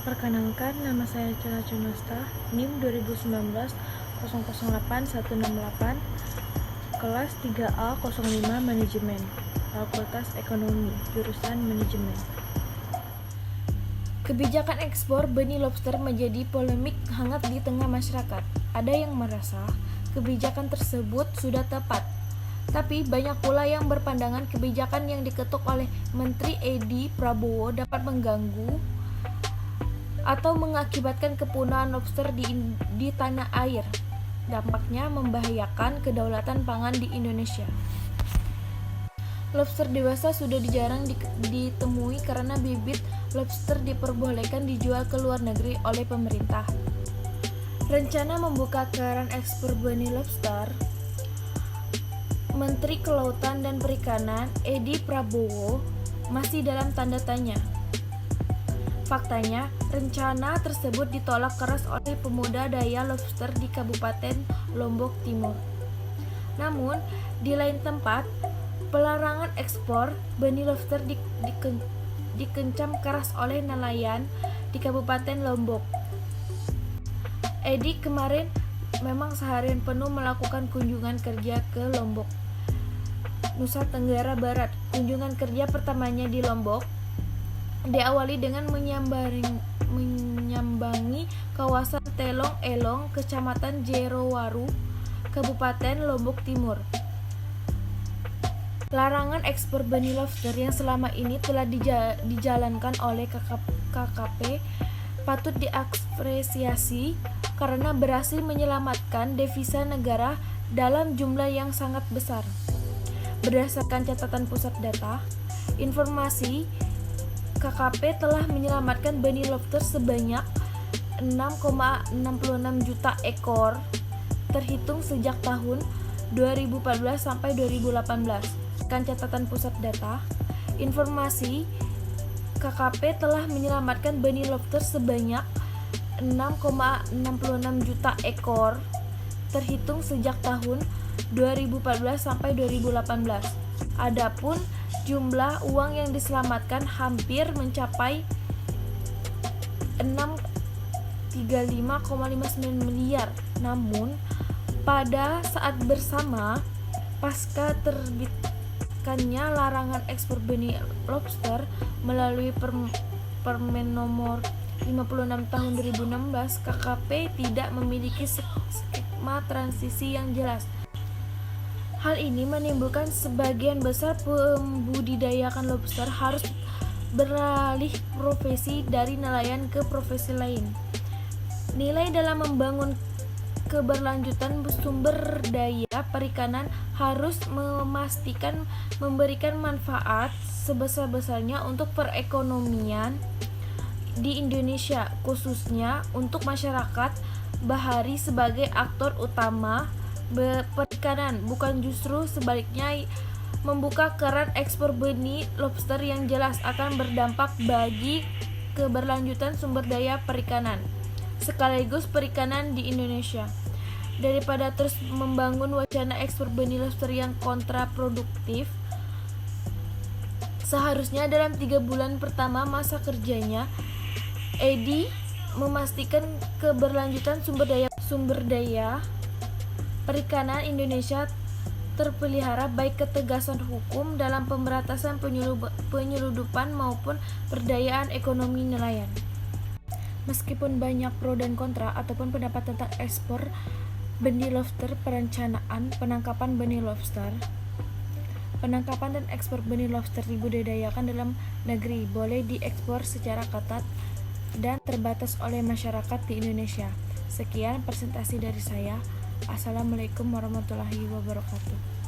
Perkenalkan, nama saya Cela Cunosta, NIM 2019-008168, kelas 3A 05 Manajemen, Fakultas Ekonomi, jurusan Manajemen. Kebijakan ekspor benih lobster menjadi polemik hangat di tengah masyarakat. Ada yang merasa kebijakan tersebut sudah tepat, tapi banyak pula yang berpandangan kebijakan yang diketuk oleh Menteri Edi Prabowo dapat mengganggu atau mengakibatkan kepunahan lobster di tanah air. Dampaknya membahayakan kedaulatan pangan di Indonesia. Lobster dewasa sudah jarang ditemui karena bibit lobster diperbolehkan dijual ke luar negeri oleh pemerintah. Rencana membuka keran ekspor benih lobster, Menteri Kelautan dan Perikanan Edi Prabowo masih dalam tanda tanya. Faktanya, rencana tersebut ditolak keras oleh pemuda daya lobster di Kabupaten Lombok Timur. Namun, di lain tempat, pelarangan ekspor benih lobster dikencam keras oleh nelayan di Kabupaten Lombok. Edi kemarin memang seharian penuh melakukan kunjungan kerja ke Lombok, Nusa Tenggara Barat. Kunjungan kerja pertamanya di Lombok diawali dengan menyambangi kawasan Telong Elong, Kecamatan Jerowaru, Kabupaten Lombok Timur. Larangan ekspor benih lobster yang selama ini telah dijalankan oleh KKP patut diapresiasi karena berhasil menyelamatkan devisa negara dalam jumlah yang sangat besar. Berdasarkan catatan pusat data, informasi KKP telah menyelamatkan benih lobster sebanyak 6,66 juta ekor terhitung sejak tahun 2014 sampai 2018. Kan catatan pusat data, informasi KKP telah menyelamatkan benih lobster sebanyak 6,66 juta ekor terhitung sejak tahun 2014 sampai 2018. Adapun jumlah uang yang diselamatkan hampir mencapai 635,59 miliar. Namun, pada saat bersama pasca terbitkannya larangan ekspor benih lobster melalui Permen nomor 56 tahun 2016, KKP tidak memiliki skema transisi yang jelas. Hal ini menimbulkan sebagian besar pembudidayakan lobster harus beralih profesi dari nelayan ke profesi lain. Nilai dalam membangun keberlanjutan sumber daya perikanan harus memastikan memberikan manfaat sebesar-besarnya untuk perekonomian di Indonesia, khususnya untuk masyarakat bahari sebagai aktor utama perikanan, bukan justru sebaliknya. Membuka keran ekspor benih lobster yang jelas akan berdampak bagi keberlanjutan sumber daya perikanan sekaligus perikanan di Indonesia. Daripada terus membangun wacana ekspor benih lobster yang kontraproduktif, seharusnya dalam 3 bulan pertama masa kerjanya Edi memastikan keberlanjutan sumber daya perikanan Indonesia terpelihara, baik ketegasan hukum dalam pemberantasan penyeludupan maupun perdayaan ekonomi nelayan. Meskipun banyak pro dan kontra ataupun pendapat tentang ekspor benih lobster, perencanaan penangkapan benih lobster, penangkapan dan ekspor benih lobster dibudidayakan dalam negeri boleh diekspor secara ketat dan terbatas oleh masyarakat di Indonesia. Sekian presentasi dari saya. Assalamualaikum warahmatullahi wabarakatuh.